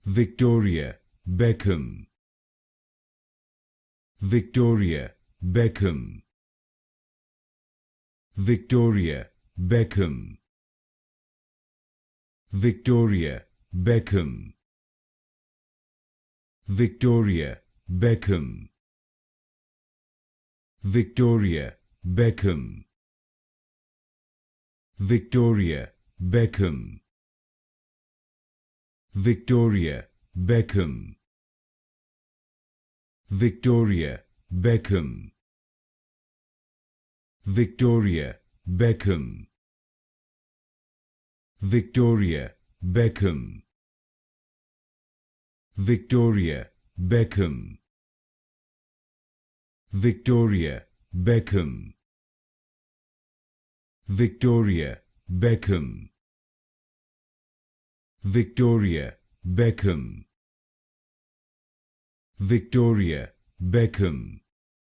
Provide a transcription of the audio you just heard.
Victoria Beckham, Victoria Beckham, Victoria Beckham, Victoria Beckham, Victoria Beckham, Victoria Beckham, Victoria Beckham, Victoria Beckham, Victoria Beckham, Victoria Beckham, Victoria Beckham, Victoria Beckham, Victoria Beckham, Victoria Beckham, Victoria Beckham, Victoria Beckham,